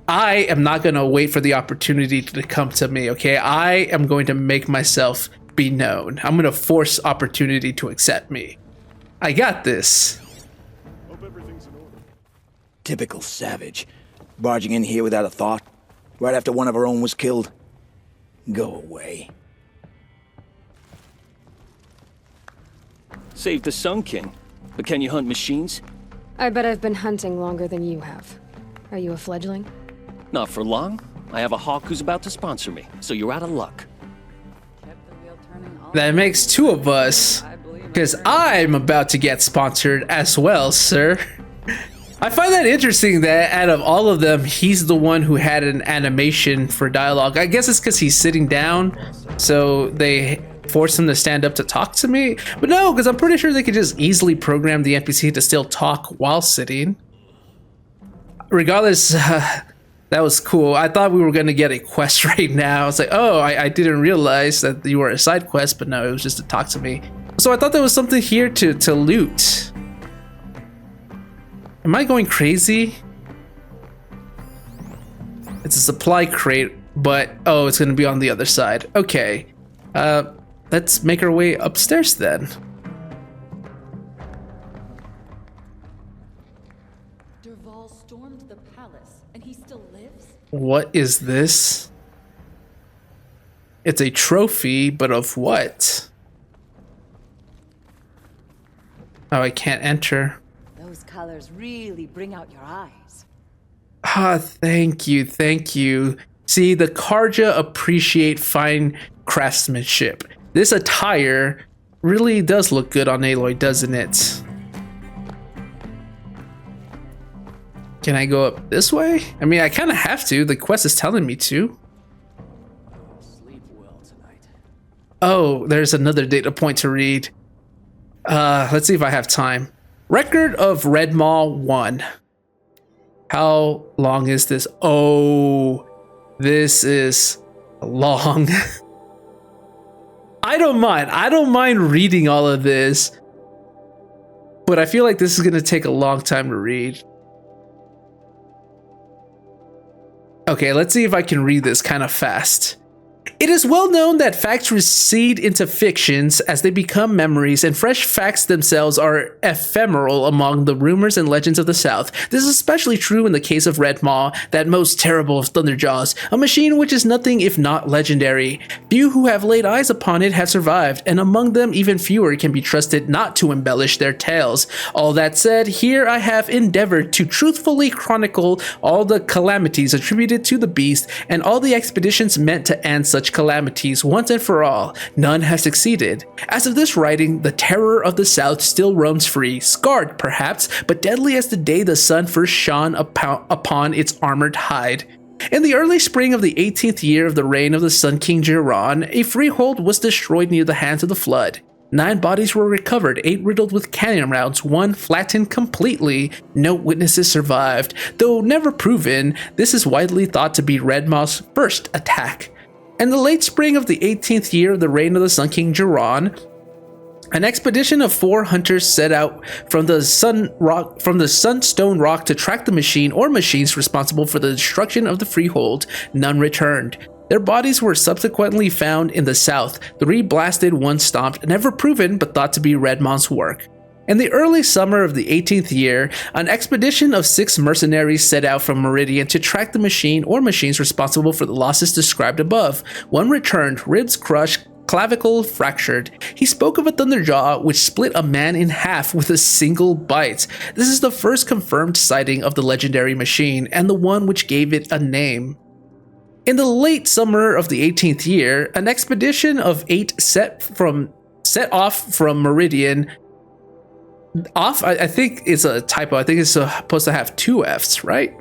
I am not going to wait for the opportunity to come to me, okay? I am going to make myself be known. I'm going to force opportunity to accept me. I got this. Typical savage. Barging in here without a thought, right after one of our own was killed. Go away. Saved the Sun King, but can you hunt machines? I bet I've been hunting longer than you have. Are you a fledgling? Not for long. I have a hawk who's about to sponsor me, so you're out of luck. That makes two of us, because I'm about to get sponsored as well, sir. I find that interesting that out of all of them, he's the one who had an animation for dialogue. I guess it's because he's sitting down, so they force him to stand up to talk to me. But no, because I'm pretty sure they could just easily program the NPC to still talk while sitting. Regardless, that was cool. I thought we were going to get a quest right now. It's like, oh, I didn't realize that you were a side quest, but no, it was just to talk to me. So I thought there was something here to loot. Am I going crazy? It's a supply crate, but oh, it's going to be on the other side. Okay. Let's make our way upstairs then. Dervahl stormed the palace, and he still lives? What is this? It's a trophy, but of what? Oh, I can't enter. Those colors really bring out your eyes. Ah, thank you, thank you. See, the Karja appreciate fine craftsmanship. This attire really does look good on Aloy, doesn't it? Can I go up this way? I mean, I kind of have to. The quest is telling me to. Oh, there's another data point to read. Let's see if I have time. Record of Red Maw 1. How long is this? Oh, this is long. I don't mind reading all of this, but I feel like this is going to take a long time to read. Okay, let's see if I can read this kind of fast. It is well known that facts recede into fictions as they become memories, and fresh facts themselves are ephemeral among the rumors and legends of the South. This is especially true in the case of Red Maw, that most terrible of Thunderjaws, a machine which is nothing if not legendary. Few who have laid eyes upon it have survived, and among them even fewer can be trusted not to embellish their tales. All that said, here I have endeavored to truthfully chronicle all the calamities attributed to the beast, and all the expeditions meant to end such calamities once and for all. None has succeeded. As of this writing, the terror of the South still roams free, scarred perhaps, but deadly as the day the sun first shone upon its armored hide. In the early spring of the 18th year of the reign of the Sun King Jiran, a freehold was destroyed near the hands of the flood. 9 bodies were recovered, 8 riddled with cannon rounds, 1 flattened completely. No witnesses survived. Though never proven, this is widely thought to be Red Maw's first attack. In the late spring of the 18th year of the reign of the Sun King Jiran, an expedition of 4 hunters set out from the Sunstone Rock to track the machine or machines responsible for the destruction of the Freehold. None returned. Their bodies were subsequently found in the south, 3 blasted, 1 stomped, never proven but thought to be Redmond's work. In the early summer of the 18th year, an expedition of 6 mercenaries set out from Meridian to track the machine or machines responsible for the losses described above. 1 returned, ribs crushed, clavicle fractured. He spoke of a thunderjaw which split a man in half with a single bite. This is the first confirmed sighting of the legendary machine and the one which gave it a name. In the late summer of the 18th year, an expedition of 8 set off from Meridian. I think it's a typo. I think it's supposed to have 2 F's, right?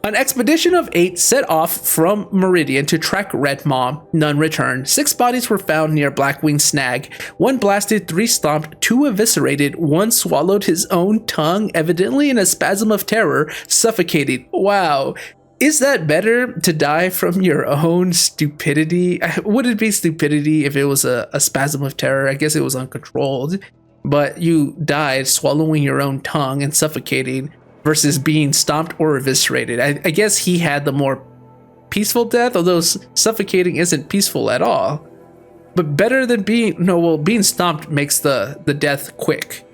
An expedition of 8 set off from Meridian to track Red Maw. None returned. 6 bodies were found near Blackwing Snag. 1 blasted, 3 stomped, 2 eviscerated, 1 swallowed his own tongue, evidently in a spasm of terror, suffocating. Wow. Is that better to die from your own stupidity? Would it be stupidity if it was a spasm of terror? I guess it was uncontrolled. But you died swallowing your own tongue and suffocating versus being stomped or eviscerated. I guess he had the more peaceful death, although suffocating isn't peaceful at all. But better than being stomped makes the death quick.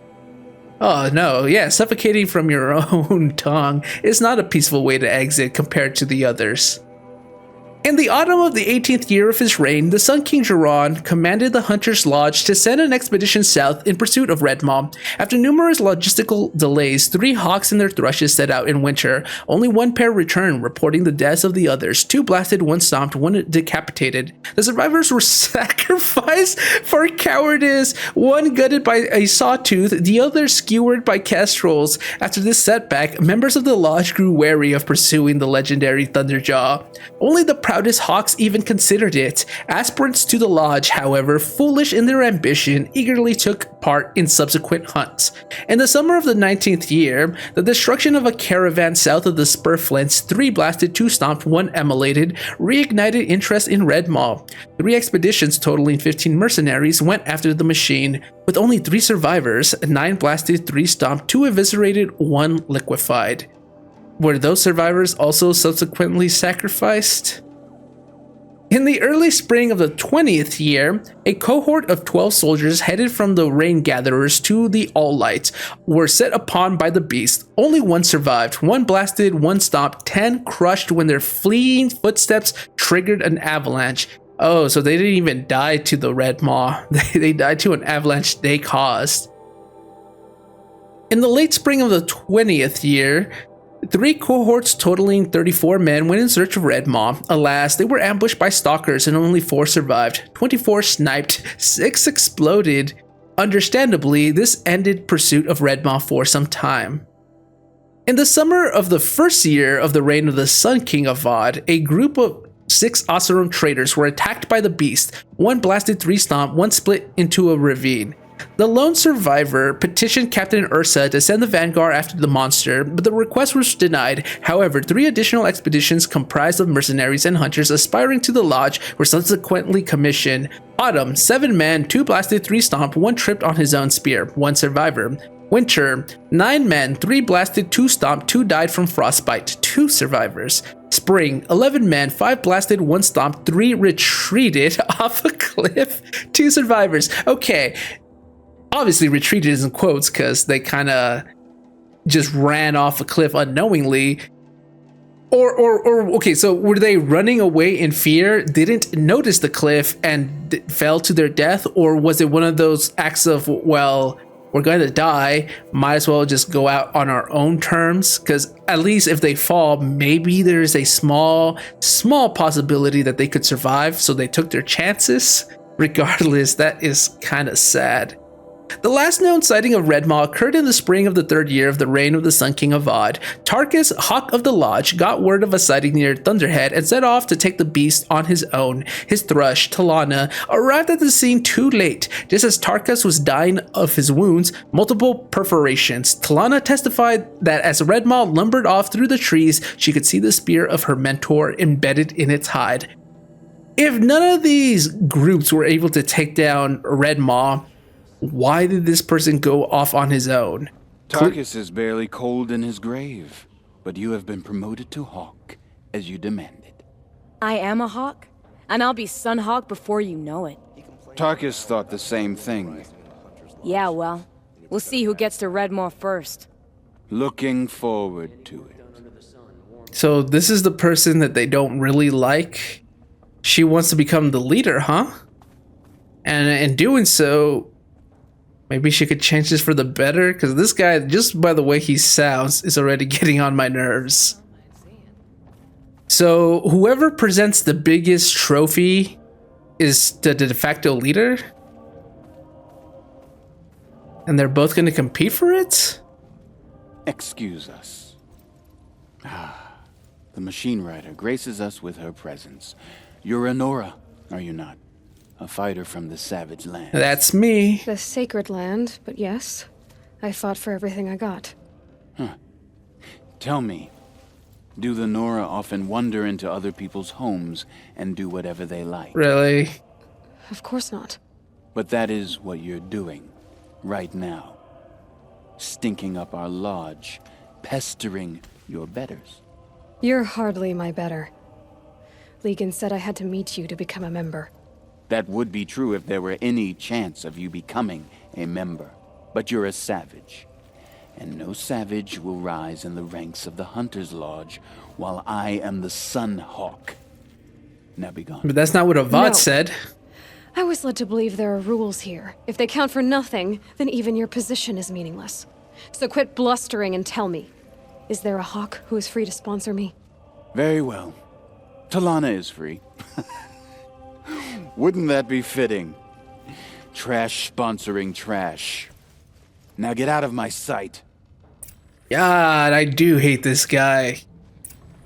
Oh no, yeah, suffocating from your own tongue is not a peaceful way to exit compared to the others. In the autumn of the 18th year of his reign, the Sun King Jiran commanded the Hunter's Lodge to send an expedition south in pursuit of Red Maw. After numerous logistical delays, 3 hawks and their thrushes set out in winter. Only 1 pair returned, reporting the deaths of the others. 2 blasted, 1 stomped, 1 decapitated. The survivors were sacrificed for cowardice, 1 gutted by a sawtooth, the other skewered by kestrels. After this setback, members of the lodge grew wary of pursuing the legendary Thunderjaw. Only the proudest hawks even considered it. Aspirants to the lodge, however, foolish in their ambition, eagerly took part in subsequent hunts. In the summer of the 19th year, the destruction of a caravan south of the Spurflints, 3 blasted, 2 stomped, 1 immolated, reignited interest in Red Maw. 3 expeditions totaling 15 mercenaries went after the machine, with only 3 survivors, 9 blasted, 3 stomped, 2 eviscerated, 1 liquefied. Were those survivors also subsequently sacrificed? In the early spring of the 20th year, a cohort of 12 soldiers headed from the Rain Gatherers to the All-Lights were set upon by the beast. Only 1 survived, 1 blasted, 1 stomped, 10 crushed when their fleeing footsteps triggered an avalanche. Oh, so they didn't even die to the Red Maw. They died to an avalanche they caused. In the late spring of the 20th year, 3 cohorts totaling 34 men went in search of Red Maw. Alas, they were ambushed by stalkers and only 4 survived. 24 sniped, 6 exploded. Understandably, this ended pursuit of Red Maw for some time. In the summer of the first year of the reign of the Sun King Avad, a group of 6 Oseram traders were attacked by the beast. 1 blasted, 3 stomped, 1 split into a ravine. The lone survivor petitioned Captain Ursa to send the vanguard after the monster, but the request was denied. However, 3 additional expeditions comprised of mercenaries and hunters aspiring to the lodge were subsequently commissioned. Autumn, 7 men, 2 blasted, 3 stomped, 1 tripped on his own spear, 1 survivor. Winter, 9 men, 3 blasted, 2 stomped, 2 died from frostbite, 2 survivors. Spring, 11 men, 5 blasted, 1 stomped, 3 retreated off a cliff, 2 survivors. Okay. Obviously retreated is in quotes because they kind of just ran off a cliff unknowingly. Or okay, so were they running away in fear, didn't notice the cliff and fell to their death? Or was it one of those acts of, well, we're going to die, might as well just go out on our own terms? Because at least if they fall, maybe there's a small possibility that they could survive, so they took their chances. Regardless, that is kind of sad. The last known sighting of Red Maw occurred in the spring of the 3rd year of the reign of the Sun King Avad. Tarkus, Hawk of the Lodge, got word of a sighting near Thunderhead and set off to take the beast on his own. His thrush, Talana, arrived at the scene too late. Just as Tarkus was dying of his wounds, multiple perforations. Talana testified that as Red Maw lumbered off through the trees, she could see the spear of her mentor embedded in its hide. if none of these groups were able to take down Red Maw, why did this person go off on his own? Tarkus is barely cold in his grave, but you have been promoted to Hawk, as you demanded. I am a Hawk, and I'll be Sun Hawk before you know it. Tarkus thought the same thing. Yeah, well, we'll see who gets to Red Maw first. Looking forward to it. So this is the person that they don't really like. She wants to become the leader, huh? And in doing so, maybe she could change this for the better, because this guy, just by the way he sounds, is already getting on my nerves. So whoever presents the biggest trophy is the de facto leader? And they're both going to compete for it? Excuse us. The machine rider graces us with her presence. You're a Nora, are you not? A fighter from the savage land. That's me. The sacred land, but yes. I fought for everything I got. Huh. Tell me, do the Nora often wander into other people's homes and do whatever they like? Really? Of course not. But that is what you're doing, right now. Stinking up our lodge, pestering your betters. You're hardly my better. Legan said I had to meet you to become a member. That would be true if there were any chance of you becoming a member. But you're a savage. And no savage will rise in the ranks of the Hunter's Lodge while I am the Sun Hawk. Now be gone. But that's not what Avad said. I was led to believe there are rules here. If they count for nothing, then even your position is meaningless. So quit blustering and tell me. Is there a Hawk who is free to sponsor me? Very well. Talana is free. Wouldn't that be fitting? Trash sponsoring trash. Now get out of my sight. God, I do hate this guy.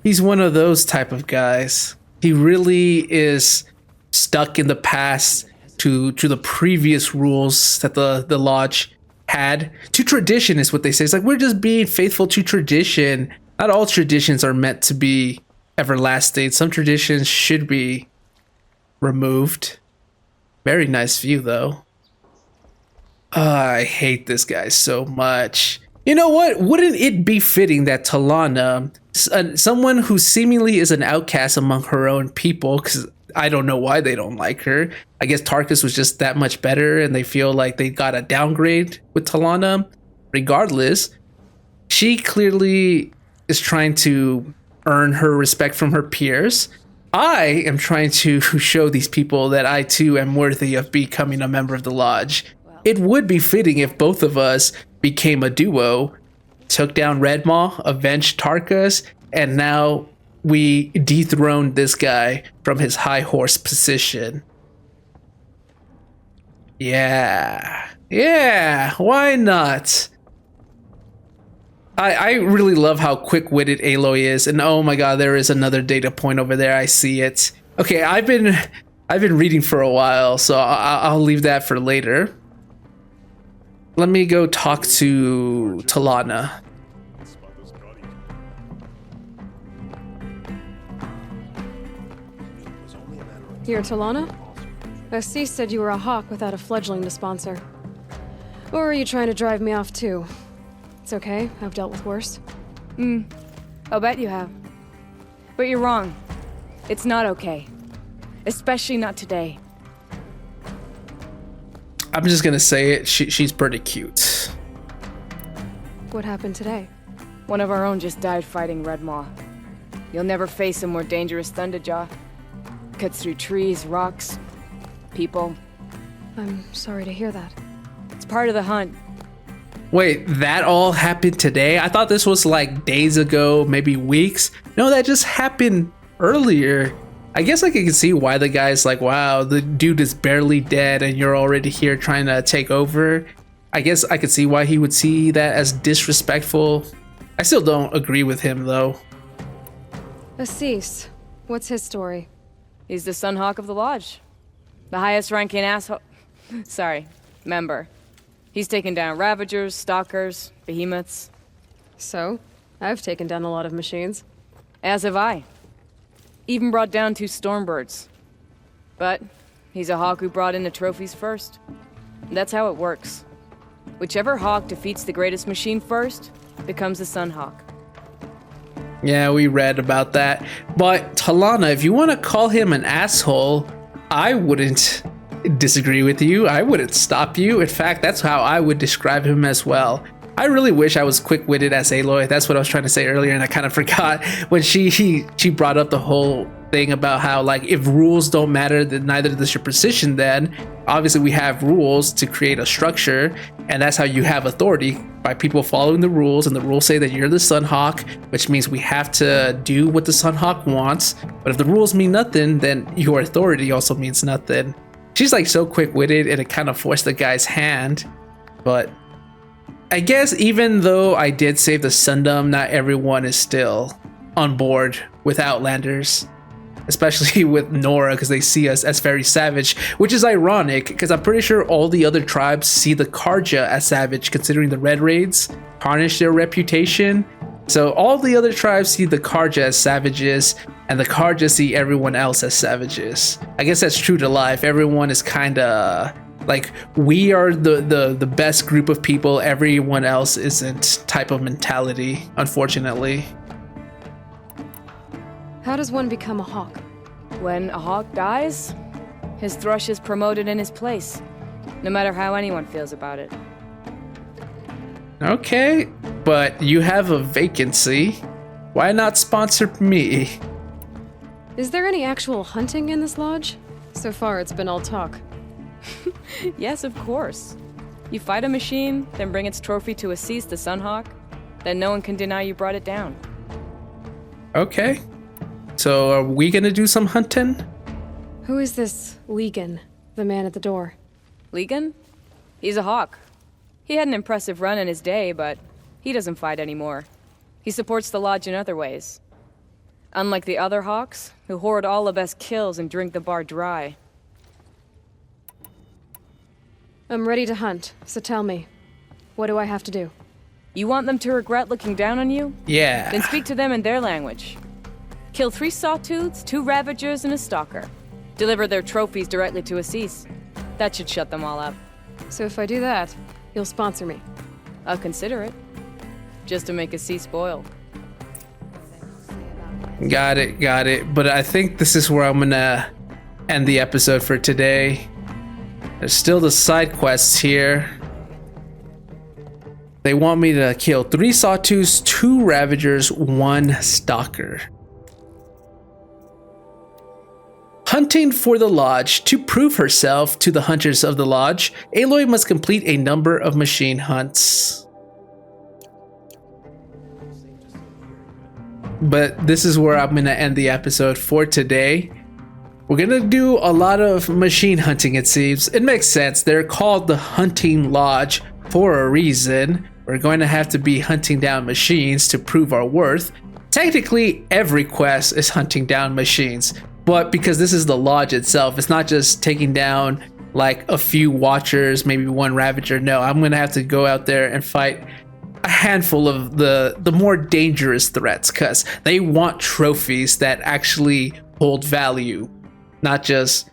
He's one of those type of guys. He really is stuck in the past to the previous rules that the lodge had. To tradition is what they say. It's like, we're just being faithful to tradition. Not all traditions are meant to be everlasting. Some traditions should be removed. Very nice view, though. I hate this guy so much. You know what? Wouldn't it be fitting that Talana, someone who seemingly is an outcast among her own people, because I don't know why they don't like her. I guess Tarkus was just that much better and they feel like they got a downgrade with Talana. Regardless, she clearly is trying to earn her respect from her peers. I am trying to show these people that I too am worthy of becoming a member of the lodge. It would be fitting if both of us became a duo, took down Red Maw, avenged Tarkus, and now we dethroned this guy from his high horse position. Yeah, why not? I really love how quick-witted Aloy is, and oh my god, there is another data point over there. I see it. Okay, I've been reading for a while, so I'll leave that for later. Let me go talk to Talana. You're Talana? Asis said you were a Hawk without a fledgling to sponsor. Or are you trying to drive me off too? It's okay, I've dealt with worse. I'll bet you have. But you're wrong. It's not okay. Especially not today. I'm just gonna say it, she's pretty cute. What happened today? One of our own just died fighting Red Maw. You'll never face a more dangerous Thunderjaw. Cuts through trees, rocks, people. I'm sorry to hear that. It's part of the hunt. Wait, that all happened today? I thought this was like days ago, maybe weeks. No, that just happened earlier. I guess I can see why the guy's like, wow, the dude is barely dead and you're already here trying to take over. I guess I could see why he would see that as disrespectful. I still don't agree with him though. Asis, what's his story? He's the Sun Hawk of the Lodge. The highest ranking member. He's taken down Ravagers, Stalkers, Behemoths. So, I've taken down a lot of machines. As have I. Even brought down 2 Stormbirds. But he's a hawk who brought in the trophies first. That's how it works. Whichever hawk defeats the greatest machine first becomes the Sun Hawk. Yeah, we read about that. But Talana, if you want to call him an asshole, I wouldn't disagree with you. I wouldn't stop you. In fact, that's how I would describe him as well. I really wish I was quick-witted as Aloy. That's what I was trying to say earlier, and I kind of forgot when she brought up the whole thing about how, like, if rules don't matter, then neither does your position. Then obviously we have rules to create a structure, and that's how you have authority, by people following the rules. And the rules say that you're the Sunhawk, which means we have to do what the Sunhawk wants. But if the rules mean nothing, then your authority also means nothing. She's like so quick-witted, and it kind of forced the guy's hand. But I guess even though I did save the Sundom, not everyone is still on board with Outlanders, especially with Nora, because they see us as very savage, which is ironic because I'm pretty sure all the other tribes see the Karja as savage, considering the Red Raids tarnish their reputation. So all the other tribes see the Karja as savages, and the Karja see everyone else as savages. I guess that's true to life. Everyone is kind of like, we are the best group of people, everyone else isn't type of mentality, unfortunately. How does one become a hawk? When a hawk dies, his thrush is promoted in his place, no matter how anyone feels about it. Okay, but you have a vacancy. Why not sponsor me? Is there any actual hunting in this lodge? So far, it's been all talk. Yes, of course. You fight a machine, then bring its trophy to Asuka the Sunhawk, then no one can deny you brought it down. Okay. So are we gonna do some hunting? Who is this Legan, the man at the door? Legan? He's a hawk. He had an impressive run in his day, but he doesn't fight anymore. He supports the lodge in other ways. Unlike the other hawks, who hoard all the best kills and drink the bar dry. I'm ready to hunt, so tell me, what do I have to do? You want them to regret looking down on you? Yeah. Then speak to them in their language. Kill 3 sawtooths, 2 ravagers, and a stalker. Deliver their trophies directly to Asuka. That should shut them all up. So if I do that, you'll sponsor me? I'll consider it. Just to make Asuka spoil. Got it. But I think this is where I'm gonna end the episode for today. There's still the side quests here. They want me to kill 3 sawtooths, 2 ravagers, 1 stalker. Hunting for the lodge. To prove herself to the hunters of the lodge, Aloy must complete a number of machine hunts. But this is where I'm gonna end the episode for today. We're gonna do a lot of machine hunting, it seems. It makes sense. They're called the Hunting Lodge for a reason. We're going to have to be hunting down machines to prove our worth. Technically, every quest is hunting down machines. But because this is the lodge itself, it's not just taking down like a few watchers, maybe 1 ravager. No, I'm gonna have to go out there and fight a handful of the more dangerous threats, because they want trophies that actually hold value, not just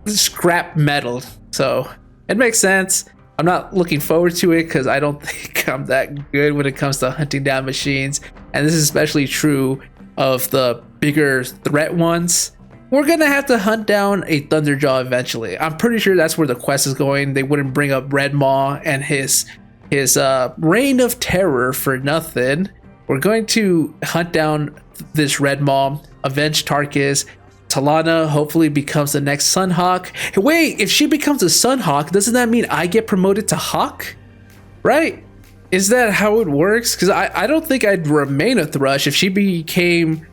scrap metal. So it makes sense. I'm not looking forward to it because I don't think I'm that good when it comes to hunting down machines, and this is especially true of the bigger threat ones. We're gonna have to hunt down a Thunderjaw eventually. I'm pretty sure that's where the quest is going. They wouldn't bring up Red Maw and his reign of terror for nothing. We're going to hunt down this Red Maw, avenge Tarkus. Talana hopefully becomes the next Sunhawk. Hey, wait, if she becomes a Sunhawk, doesn't that mean I get promoted to Hawk? Right? Is that how it works? Because I don't think I'd remain a Thrush if she became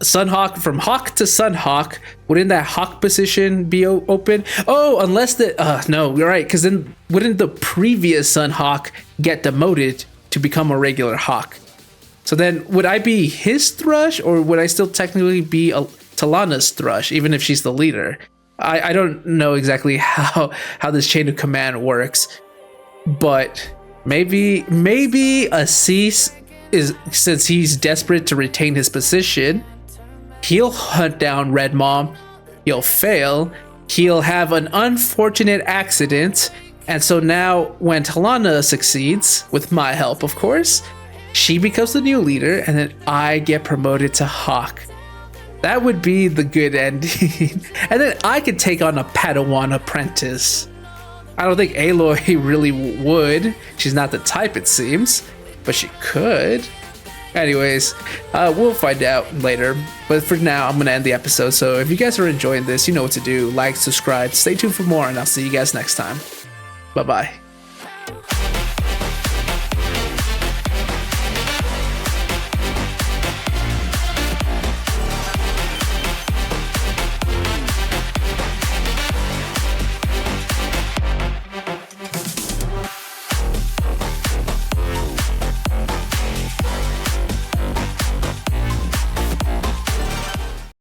Sunhawk. From Hawk to Sunhawk, wouldn't that Hawk position be open? Oh, unless no, you're right, because then wouldn't the previous Sunhawk get demoted to become a regular Hawk? So then would I be his Thrush, or would I still technically be a Talana's Thrush, even if she's the leader? I don't know exactly how this chain of command works, but maybe Asuka is, since he's desperate to retain his position, he'll hunt down Red Maw, he'll fail, he'll have an unfortunate accident, and so now when Talana succeeds, with my help of course, she becomes the new leader, and then I get promoted to Hawk. That would be the good ending. And then I could take on a Padawan apprentice. I don't think Aloy really would. She's not the type, it seems, but she could. Anyways, we'll find out later. But for now, I'm going to end the episode. So if you guys are enjoying this, you know what to do. Like, subscribe, stay tuned for more, and I'll see you guys next time. Bye-bye.